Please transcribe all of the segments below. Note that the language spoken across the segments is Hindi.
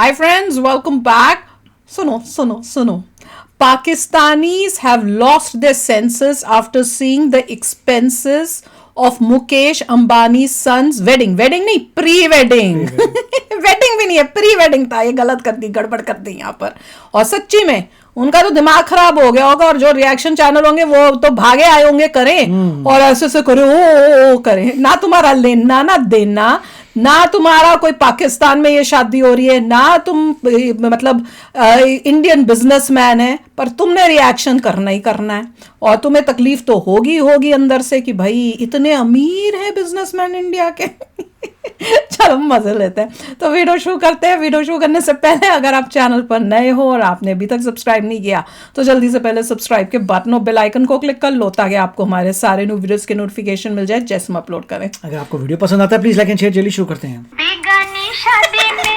Hi friends, welcome back. Suno. Pakistanis have lost their senses after seeing the expenses of Mukesh Ambani's son's wedding. Wedding नहीं, pre-wedding. Wedding भी नहीं है, pre-wedding था. ये गड़बड़ कर दी यहाँ पर. और सच्ची में उनका तो दिमाग खराब हो गया होगा और जो रिएक्शन चैनल होंगे वो तो भागे आए होंगे करें और ऐसे करें ओ करें. ना तुम्हारा लेना ना देना, ना तुम्हारा कोई पाकिस्तान में ये शादी हो रही है, ना तुम मतलब इंडियन बिजनेसमैन है, पर तुमने रिएक्शन करना ही करना है. और तुम्हें तकलीफ तो होगी अंदर से कि भाई इतने अमीर हैं बिजनेसमैन इंडिया के. चलो मजे लेते हैं. तो वीडियो शुरू करते हैं. वीडियो शुरू करने से पहले अगर आप चैनल पर नए हो और आपने अभी तक सब्सक्राइब नहीं किया तो जल्दी से पहले सब्सक्राइब के बटन और बेल आइकन को क्लिक कर लो ताकि आपको हमारे सारे न्यू वीडियोस के नोटिफिकेशन मिल जाए जैसे हम अपलोड करें. अगर आपको वीडियो पसंद आता है प्लीज लाइक एंड शेयर. जल्दी शुरू करते हैं. बेगानी शादी में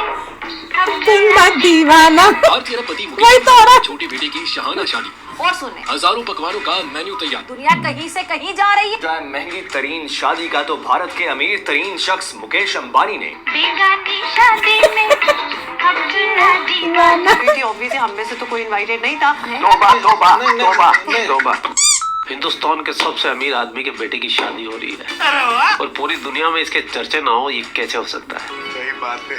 तुम दीवाना भारतीय पति वही तो रहा. छोटी बेटी की शहाना शादी, और सुने हजारों पकवानों का मेन्यू तैयार. दुनिया कहीं से कहीं जा रही है. चाहे महंगी तरीन शादी का तो भारत के अमीर तरीन शख्स मुकेश अंबानी ने बेगानी शादी में हम दूल्हा दीवाना. ऑब्वियसली हम में से तो कोई इनवाइटेड नहीं था. तोबा हिंदुस्तान के सबसे अमीर आदमी के बेटे की शादी हो रही है और पूरी दुनिया में इसके चर्चे ना हो, ये कैसे हो सकता है?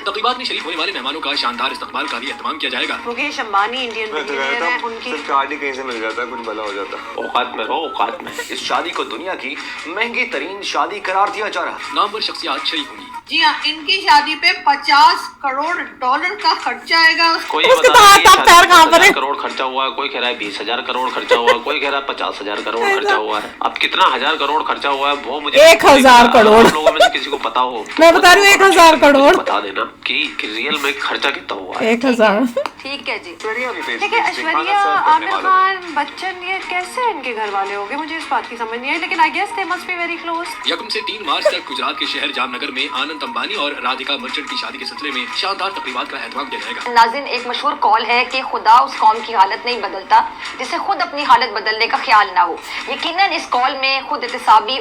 तकरीबात में शरीक होने वाले मेहमानों का शानदार इस्तकबाल का भी एहतमाम किया जाएगा. मुकेश अंबानी इंडियन बिलियनियर है. उनकी कार्ड ही कहीं से मिल जाता है, कुछ भला हो जाता है. औकात में रहो, औकात में. इस शादी को दुनिया की महंगी तरीन शादी करार दिया जा रहा है. नामवर शख्सियत शरीक होंगी. जी हाँ, इनकी शादी पे 50 करोड़ डॉलर का खर्चा आएगा. कोई उसके बता रहा है बाद आप पैर कहाँ पर है? 50 करोड़ खर्चा हुआ है, कोई कह रहा है 20,000 करोड़ खर्चा हुआ है, कोई कह रहा है 50,000 करोड़ खर्चा हुआ है. अब कितना हजार करोड़ खर्चा हुआ है वो मुझे 1,000 करोड़. आप लोगों में से किसी को पता हो मैं बता रही हूँ 1,000 करोड़. बता देना कि रियल में खर्चा कितना हुआ है. 1,000. ठीक है जी. देखिए देखिए ऐश्वर्या, आमिर खान, बच्चन, ये कैसे इनके घर वाले हो गए, मुझे इस बात की समझ नहीं आई. लेकिन I guess they must be very close. यकम से 3 मार्च तक गुजरात के शहर जामनगर में आनंद अंबानी और राधिका मर्चेंट की शादी के सिलसिले में शानदार तकरीबात का एहतमाम किया जाएगा. नाज़रीन, एक मशहूर कॉल है कि खुदा उस कौम की हालत नहीं बदलता जिसे खुद अपनी हालत बदलने का ख्याल ना हो. यकीनन इस कॉल में खुद एहतिसाबी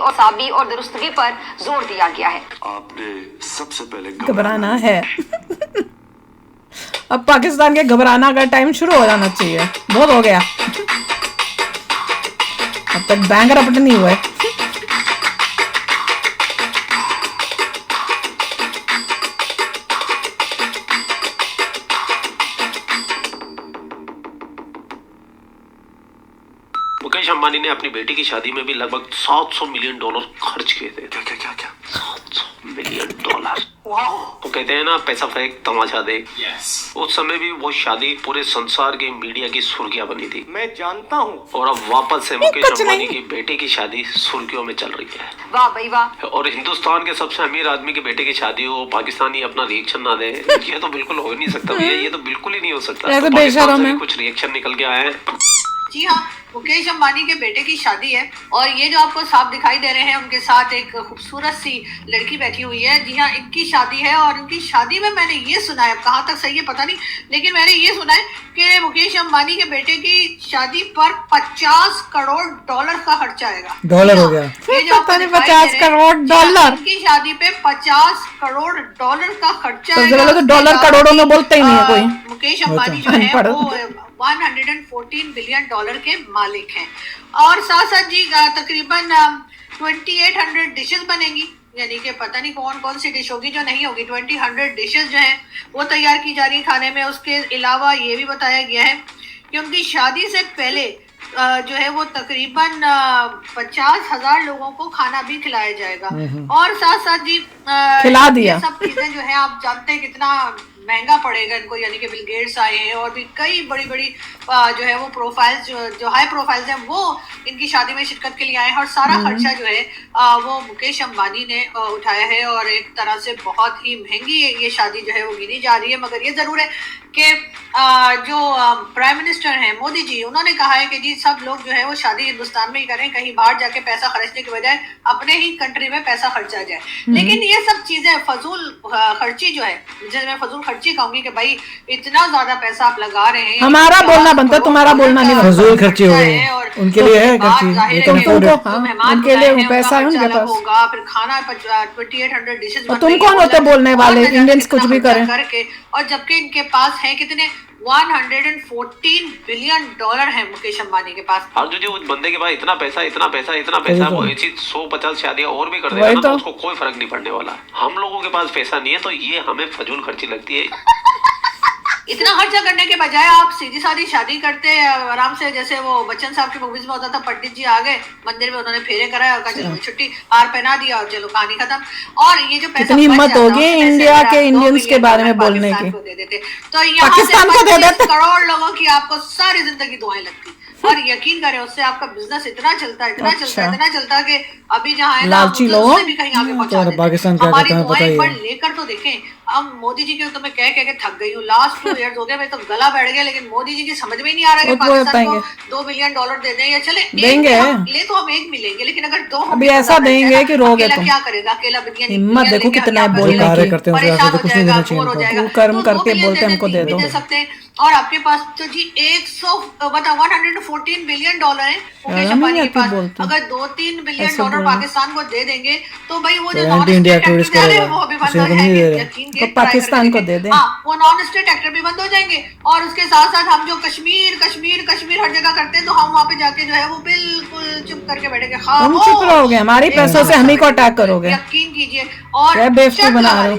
और दुरुस्तगी पर जोर दिया गया है. आपने सबसे पहले घबराना है. अब पाकिस्तान के घबराना का टाइम शुरू हो जाना चाहिए. बहुत हो गया, अब तक बैंकरप्ट नहीं हुए. मुकेश अंबानी ने अपनी बेटी की शादी में भी लगभग $700 मिलियन खर्च किए थे. क्या 700 मिलियन डॉलर. तो कहते हैं ना, पैसा फेंक तमाशा देख. उस समय भी वो शादी पूरे संसार के मीडिया की सुर्खियां बनी थी. मैं जानता हूँ. और अब वापस से मुकेश अंबानी की बेटे की शादी सुर्खियों में चल रही है. वाह भाई वाह. और हिंदुस्तान के सबसे अमीर आदमी के बेटे की शादी हो, पाकिस्तानी अपना रिएक्शन ना दे, ये तो बिल्कुल हो ही नहीं सकता भैया. ये तो बिल्कुल ही नहीं हो सकता. ऐसे तो पाकिस्तान बेशर्म से है. भी कुछ रिएक्शन निकल के आए हैं. जी हाँ, मुकेश अंबानी के बेटे की शादी है और ये जो आपको साफ दिखाई दे रहे हैं उनके साथ एक खूबसूरत सी लड़की बैठी हुई है. जी हाँ, इनकी शादी है और इनकी शादी में मैंने ये सुना है, अब कहाँ तक सही है पता नहीं, लेकिन मैंने ये सुना है कि मुकेश अंबानी के बेटे की शादी पर 50 करोड़ डॉलर का खर्चा आएगा. डॉलर हो गया. ये जो आपको पता नहीं, दिखाई 50 दे रहे हैं, करोड़ डॉलर. इनकी शादी पे 50 करोड़ डॉलर का खर्चा सबसे आएगा. पहले तो डॉलर करोड़ों में बोलते ही नहीं है कोई. मुकेश अंबानी जो है अनपढ़. वो 114 बिलियन डॉलर के मालिक हैं. और साथ साथ जी तकरीबन 2800 डिशेस बनेंगी, यानी कि पता नहीं कौन कौन सी डिश होगी जो नहीं होगी. 200 डिशेस जो हैं वो तैयार की जा रही है खाने में. उसके अलावा ये भी बताया गया है कि उनकी शादी से पहले जो है वो तकरीबन 50,000 लोगों को खाना भी खिलाया जाएगा. और साथ साथ जी खिला दिया. ये सब चीजें जो है आप जानते हैं कितना महंगा पड़ेगा इनको, यानी कि बिल गेट्स आए हैं और भी कई बड़ी बड़ी जो है वो प्रोफाइल्स जो हाई प्रोफाइल्स हैं वो इनकी शादी में शिरकत के लिए आए हैं. और सारा खर्चा जो है वो मुकेश अंबानी ने उठाया है और एक तरह से बहुत ही महंगी ये शादी जो है वो गिनी जा रही है. मगर ये जरूर है कि जो प्राइम मिनिस्टर हैं मोदी जी, उन्होंने कहा है कि जी सब लोग जो है वो शादी हिंदुस्तान में ही करें, कहीं बाहर जाके पैसा खर्चने के बजाय अपने ही कंट्री में पैसा खर्चा जाए. लेकिन ये सब चीजें फजूल खर्ची जो है, जिसमें फजूल खर्चे कहूंगी कि भाई इतना ज्यादा पैसा आप लगा रहे हैं, हमारा बोलना बनता है, तुम्हारा बोलना नहीं बनता। फजूल खर्चे हो गए, उनके लिए है खर्ची, ये तो उनके लिए पैसा है उनके पास। होगा, फिर खाना 2800 डिशेस और तुम कौन होते बोलने वाले, इंडियंस कुछ भी करें करके, और जबकि इनके पास है कितने 114 बिलियन डॉलर है मुकेश अंबानी के पास। और जो उस बंदे के पास इतना पैसा वो ऐसी 150 शादियां और भी कर देगा ना, तो उसको कोई फर्क नहीं पड़ने वाला। हम लोगों के पास पैसा नहीं है तो ये हमें फजूल खर्ची लगती है। इतना खर्चा करने के बजाय आप सीधी सादी शादी करते आराम से, जैसे वो बच्चन साहब की मूवीज में होता था, पंडित जी आ गए मंदिर में, उन्होंने फेरे कराया और कहा चलो छुट्टी, हार पहना दिया और चलो कहानी खत्म। और ये जो पैसा कितनी हिम्मत होगी इंडिया के इंडियंस के बारे में बोलने की, दे देते तो यहाँ पाकिस्तान को दे देते, करोड़ लोगों की आपको सारी जिंदगी दुआएं लगती, और यकीन करें उससे आपका बिजनेस इतना चलता कि अभी जहाँ है लालची लोग भी कहीं आगे पहुंचा देते। पाकिस्तान क्या कहता है पता ही है। लेकर तो देखें, अब मोदी जी के तो मैं कह के थक गई हूँ, लास्ट 2 इयर्स हो गए, मैं तो गला बैठ गया, लेकिन मोदी जी की समझ में नहीं आ रहा है कि पाकिस्तान को $2 बिलियन दे दें या चले देंगे, ले तो हम एक मिलेंगे, लेकिन अगर 2 अभी ऐसा देंगे कि रोगे तुम, क्या करेगा अकेला बिलियन, हिम्मत देखो कितना है बोलने की, करते हैं परेशान हो कुछ नहीं देना जाएगा, बोर हो चाहिए। जाएगा, कर्म करके बोलते हमको दे दो। दे सकते हैं। और आपके पास तो जी 114 बिलियन डॉलर है मुकेश अंबानी के पास, अगर 2-3 बिलियन डॉलर पाकिस्तान को दे देंगे तो भाई वो जो नॉन स्टेट एक्टर है वो भी बंद हो जाएंगे, तो पाकिस्तान को दे दे, वो नॉन स्टेट एक्टर भी बंद हो जाएंगे। और उसके साथ साथ हम जो कश्मीर हर जगह करते हैं, तो हम वहाँ पे जाके जो है वो बिल्कुल चुप करके बैठेंगे, तुम चुप रहोगे, हमारी पैसों से हम ही को अटैक करोगे, यकीन कीजिए। और बेवकूफ बना रहे हो,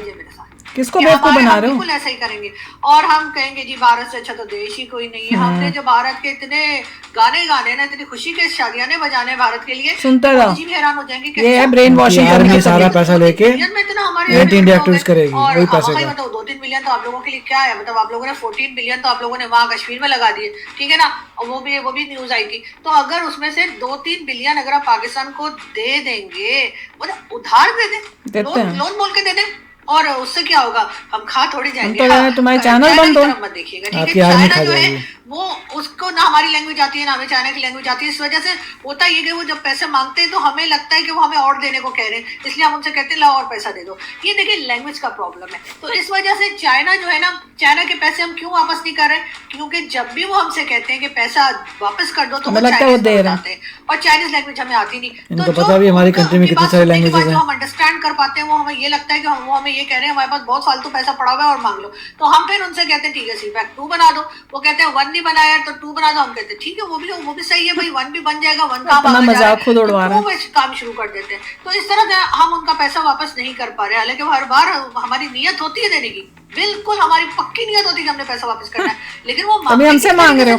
किसको बेवकूफ बना रहे हो? बिल्कुल ऐसा ही करेंगे, और हम कहेंगे जी भारत से अच्छा तो देश ही कोई नहीं है। हमने जो भारत के इतने गाने ना, इतनी खुशी के शादियाने बजाने भारत के लिए, सुनते रहो, जी भी हैरान हो जाएंगे कि ये है ब्रेन वॉशिंग करने सारा पैसा लेके इंडिया एक्टिविस्ट करेगी, वही पैसे का। मतलब 2-3 बिलियन तो आप लोगों के लिए क्या है, मतलब आप लोगों ने 14 बिलियन तो आप लोगों ने वहाँ कश्मीर में लगा दिए, ठीक है ना, और वो भी न्यूज आई थी। तो अगर उसमें से 2-3 बिलियन अगर आप पाकिस्तान को दे देंगे, मतलब उधार दे दें, लोन बोल के दे दें, और उससे क्या होगा, हम खा थोड़ी जाएंगे। तुम्हारे चैनल बंद हो, मत देखिएगा, ठीक है। चाइना जो है वो उसको ना हमारी लैंग्वेज आती है ना हमें चाइना की लैंग्वेज आती है, इस वजह से होता ये कि वो जब पैसे मांगते हैं तो हमें लगता है कि वो हमें और देने को कह रहे हैं, इसलिए हम उनसे कहते हैं लाओ और पैसा दे दो। ये देखिए लैंग्वेज का प्रॉब्लम है। तो इस वजह से चाइना जो है ना, चाइना के पैसे हम क्यों वापस नहीं कर रहे, क्योंकि जब भी वो हमसे कहते हैं कि पैसा वापस कर दो तो वो चाइनीज दे रहे हैं, और चाइनीज लैंग्वेज हमें आती नहीं। तो पता भी हमारी कंट्री में कितनी सारी लैंग्वेजेस हैं, हम अंडरस्टैंड कर पाते हैं, वो हमें ये लगता है कि वो हमें ये कह रहे हैं हमारे पास बहुत फालतू पैसा पड़ा हुआ है और मांग लो, तो हम फिर उनसे कहते हैं ठीक है सिर्फ 2 बना दो, वो कहते हैं 1 नहीं बनाया तो 2 बना दो, हम कहते हैं ठीक है वो भी सही है भाई, 1 भी बन जाएगा, 1 काम मजाक खुद उड़वा रहे हैं, काम शुरू कर देते हैं। तो इस तरह से हम उनका पैसा वापस नहीं कर पा रहे, हालांकि हर बार हमारी नियत होती है देने की, बिल्कुल हमारी पक्की नियत होती है कि हमने पैसा वापस करना है, लेकिन वो हमसे मांग रहे हो।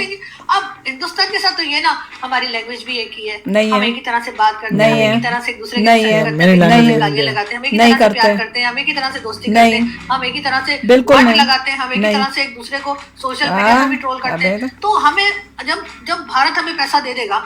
अब हिंदुस्तान के साथ तो ये ना हमारी लैंग्वेज भी एक ही है, हम एक ही तरह से बात करते हैं, एक ही तरह से एक दूसरे के लगाते हैं, हम एक ही तरह से प्यार करते हैं, हम एक ही तरह से दोस्ती करते हैं, हम एक ही तरह से वोट लगाते हैं, हम एक ही तरह से एक दूसरे को सोशल मीडिया पर भी ट्रोल करते हैं। तो हमें जब भारत हमें पैसा दे देगा,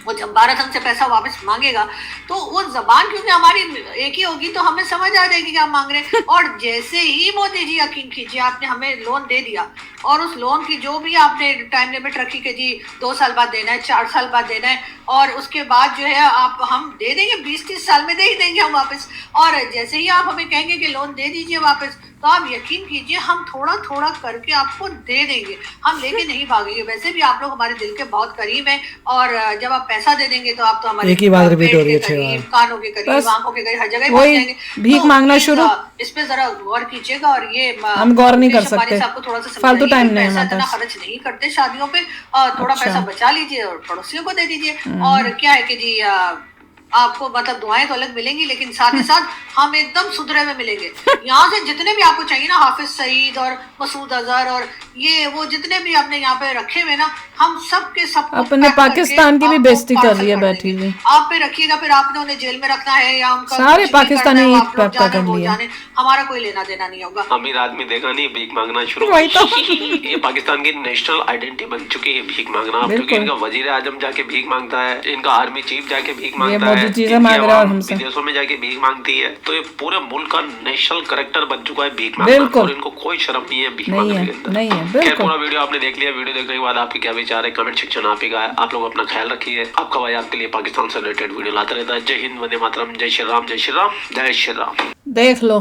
वो जब भारत हमसे पैसा वापस मांगेगा तो वो जबान क्योंकि हमारी एक ही होगी तो हमें समझ आ जाएगी कि हम मांग रहे हैं। और जैसे ही मोदी जी यकीन कीजिए आपने हमें लोन दे दिया, और उस लोन की जो भी आपने टाइम लिमिट रखी कि जी 2 साल बाद देना है, 4 साल बाद देना है, और उसके बाद जो है आप हम दे देंगे 20-30 साल में दे ही देंगे हम वापस। और जैसे ही आप हमें कहेंगे कि लोन दे दीजिए वापस, तो आप यकीन कीजिए हम थोड़ा थोड़ा करके आपको दे देंगे, हम लेके नहीं भागेंगे। वैसे भी आप लोग हमारे दिल के बहुत करीब हैं, और जब आप पैसा दे देंगे तो आप तो हमारे एक ही बात रिपीट हो रही है, कानों के करीब, आंखों के करीब, हर जगह पहुंच जाएंगे। भीख मांगना शुरू, इस पे जरा गौर कीजिएगा। और ये हम गौर नहीं कर सकते, थोड़ा सा फालतू टाइम नहीं है, इतना खर्च नहीं करते शादियों पे, थोड़ा पैसा बचा लीजिए और पड़ोसियों को दे दीजिए। और क्या है कि जी आपको मतलब दुआएं तो अलग मिलेंगी, लेकिन साथ ही साथ हम एकदम सुधरे में मिलेंगे। यहाँ से जितने भी आपको चाहिए ना, हाफिज सईद और मसूद अजहर और ये वो जितने भी आपने यहाँ पे रखे हुए ना, हम सब के सब अपने पाकिस्तान की भी बेइज्जती कर रही है बैठी हुई। आप पे रखिएगा, फिर आपने उन्हें जेल में रखना है या उनका सारे पाकिस्तानी कर लिया, हमारा कोई लेना देना नहीं होगा। अमीर आदमी देखा नहीं भीख मांगना शुरू, ये पाकिस्तान की नेशनल आइडेंटिटी बन चुकी है भीख मांगना, क्योंकि इनका वजीर आजम जाके भीख मांगता है, इनका आर्मी चीफ जाके भीख मांगता है, विदेशों में जाके भीख मांगती है। तो ये पूरे मुल्क का नेशनल कैरेक्टर बन चुका है भीख मांगना, और इनको कोई शर्म नहीं है भीख मांगने के अंदर। पूरा वीडियो आपने देख लिया, वीडियो देखने के बाद आपके क्या विचार है कमेंट सेक्शन आप ही का है। आप लोग अपना ख्याल रखिए, आपका भाई आपके लिए पाकिस्तान से रिलेटेड वीडियो लाता रहता है। जय हिंद, वंदे मातरम, जय श्री राम, जय श्री राम, जय श्री राम। देख लो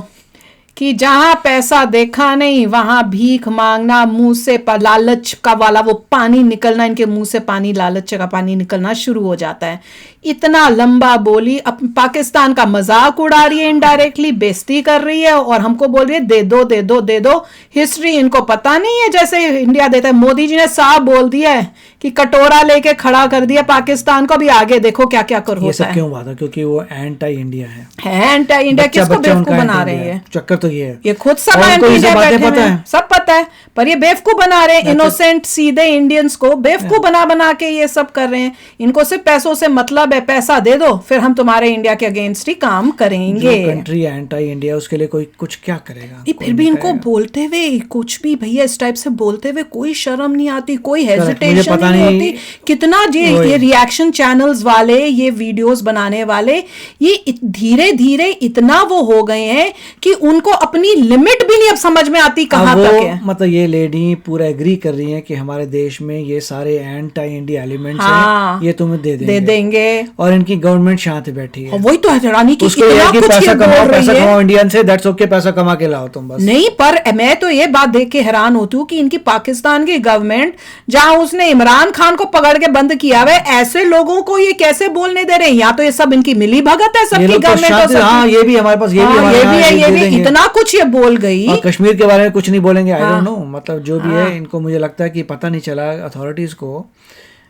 कि जहां पैसा देखा नहीं वहां भीख मांगना, मुंह से लालच का वाला वो पानी निकलना, इनके मुंह से पानी, लालच का पानी निकलना शुरू हो जाता है। इतना लंबा बोली, अब पाकिस्तान का मजाक उड़ा रही है, इनडायरेक्टली बेइज्जती कर रही है और हमको बोल रही है दे दो दे दो दे दो। हिस्ट्री इनको पता नहीं है, जैसे इंडिया देता है। मोदी जी ने साफ बोल दिया है कि कटोरा लेके खड़ा कर दिया पाकिस्तान को, अभी आगे देखो क्या क्या कर होता है। ये सब क्यों हुआ था? क्योंकि वो एंटी इंडिया है। एंटी इंडिया किसको बेवकूफ बना रहे हैं? चक्कर तो ये है, ये खुद सब एंटी इंडिया बैठे हैं, सब पता है, पर ये बेवकूफ बना रहे हैं। इनोसेंट सीधे इंडियंस को बेवकूफ बना के ये सब कर रहे हैं। इनको सिर्फ पैसों से मतलब है, पैसा दे दो फिर हम तुम्हारे इंडिया के अगेंस्ट ही काम करेंगे। कंट्री एंटी इंडिया, उसके लिए कोई कुछ क्या करेगा? फिर भी इनको बोलते हुए कुछ भी, भैया इस टाइप से बोलते हुए कोई शर्म नहीं आती, कोई हेजिटेशन नहीं होती। कितना ये रिएक्शन चैनल्स वाले, ये वीडियोस बनाने वाले, ये धीरे धीरे इतना वो हो गए हैं कि उनको अपनी लिमिट भी नहीं अब समझ में आती कहां तक है। मतलब ये लेडी पूरा एग्री कर रही है कि हमारे देश में ये सारे एंटी इंडिया एलिमेंट्स हाँ, हैं, ये तुम्हें दे देंगे और इनकी गवर्नमेंट शांत बैठी है। वही तो हैरानी की पैसा कमाओ इंडियन से, दैट्स ओके, पैसा कमा के लाओ तुम बस। नहीं, पर मैं तो ये बात देख के हैरान होती हूँ कि इनकी पाकिस्तान की गवर्नमेंट, जहां उसने इमरान खान को पकड़ के बंद किया हुआ है, ऐसे लोगों को ये कैसे बोलने दे रहे हैं? या तो ये सब इनकी मिली भगत है सबकी गवर्नमेंट। हाँ, ये भी हमारे पास, ये भी इतना कुछ ये बोल गई। कश्मीर के बारे में कुछ नहीं बोलेंगे, आई डोंट नो, मतलब जो भी है इनको मुझे लगता है कि पता नहीं चला अथॉरिटीज को,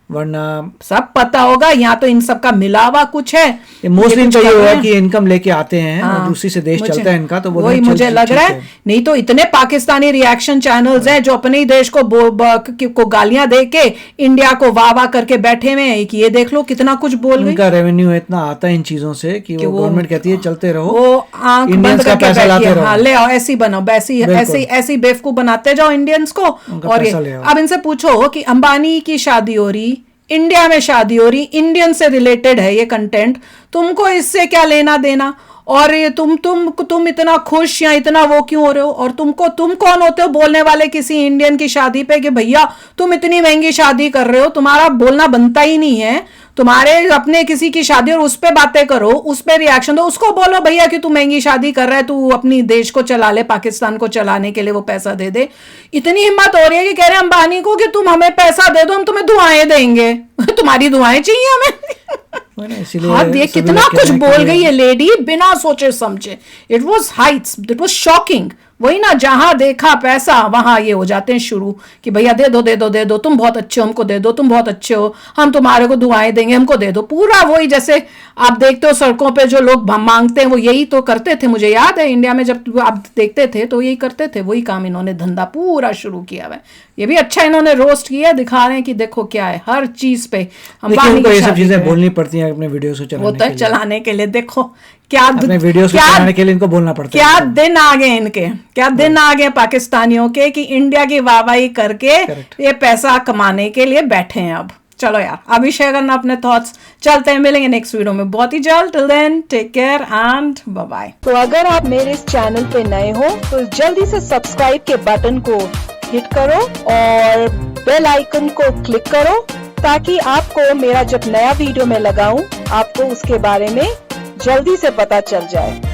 वरना सब पता होगा। यहाँ तो इन सब का मिलावा कुछ है, मोस्टली तो ये हुआ कि इनकम लेके आते हैं और उसी से देश चलता है इनका, तो वही मुझे लग रहा है। नहीं तो इतने पाकिस्तानी रिएक्शन चैनल्स हैं जो अपने ही देश को गालियां दे के इंडिया को वाह करके बैठे हुए हैं कि ये देख लो कितना कुछ बोल गई। उनका रेवेन्यू इतना आता है इन चीजों से कि वो गवर्नमेंट कहती है चलते रहो, वो आंख बंद करके पैसा लाते रहो, ले आओ, ऐसी बनाओ, ऐसी बेवकूफ बनाते जाओ इंडियंस को। और अब इनसे पूछो कि अंबानी की शादी हो रही, इंडिया में शादी हो रही, इंडियन से रिलेटेड है ये कंटेंट, तुमको इससे क्या लेना देना? और ये तुम इतना खुश या इतना वो क्यों हो रहे हो? और तुम कौन होते हो बोलने वाले किसी इंडियन की शादी पे कि भैया तुम इतनी महंगी शादी कर रहे हो, तुम्हारा बोलना बनता ही नहीं है। तुम्हारे अपने किसी की शादी और उस पे बातें करो, उस पे रिएक्शन दो, उसको बोलो भैया कि तू महंगी शादी कर रहा है, तू अपनी देश को चला ले, पाकिस्तान को चलाने के लिए वो पैसा दे दे। इतनी हिम्मत हो रही है कि कह रहे हैं अंबानी को कि तुम हमें पैसा दे दो, हम तुम्हें दुआएं देंगे। तुम्हारी दुआएं चाहिए हमें। हाँ, ये कितना कुछ बोल गई है लेडी बिना सोचे समझे। It was Heights, it was shocking. वही ना, जहां देखा पैसा वहां ये हो जाते हैं शुरू कि भैया दे दो दे दो दे दो, तुम बहुत अच्छे हो, हमको दे दो, तुम बहुत अच्छे हो, हम तुम्हारे को दुआएं देंगे, हमको दे दो। पूरा वही जैसे आप देखते हो सड़कों पे जो लोग मांगते हैं, वो यही तो करते थे। मुझे याद है इंडिया में जब आप देखते थे तो यही करते थे, वही काम इन्होंने धंधा पूरा शुरू किया हुआ है। ये भी अच्छा इन्होंने रोस्ट किया, दिखा रहे हैं कि देखो क्या है हर चीज पे। ये सब चीजें बोलनी पड़ती हैं अपने वीडियोस को चलाने के लिए। देखो क्या वीडियोस को चलाने के लिए इनको बोलना पड़ता है। क्या दिन आ गए इनके, क्या दिन आ गए पाकिस्तानियों के कि इंडिया की वाहवाही करके ये पैसा कमाने के लिए बैठे हैं। अब चलो यार, अभी शेयर करना अपने थॉट्स। चलते हैं, मिलेंगे नेक्स्ट वीडियो में बहुत ही जल्द। Till then take care and bye bye. तो अगर आप मेरे इस चैनल पे नए हो तो जल्दी से सब्सक्राइब के बटन को हिट करो और बेल आइकन को क्लिक करो ताकि आपको मेरा जब नया वीडियो मैं लगाऊं आपको उसके बारे में जल्दी से पता चल जाए।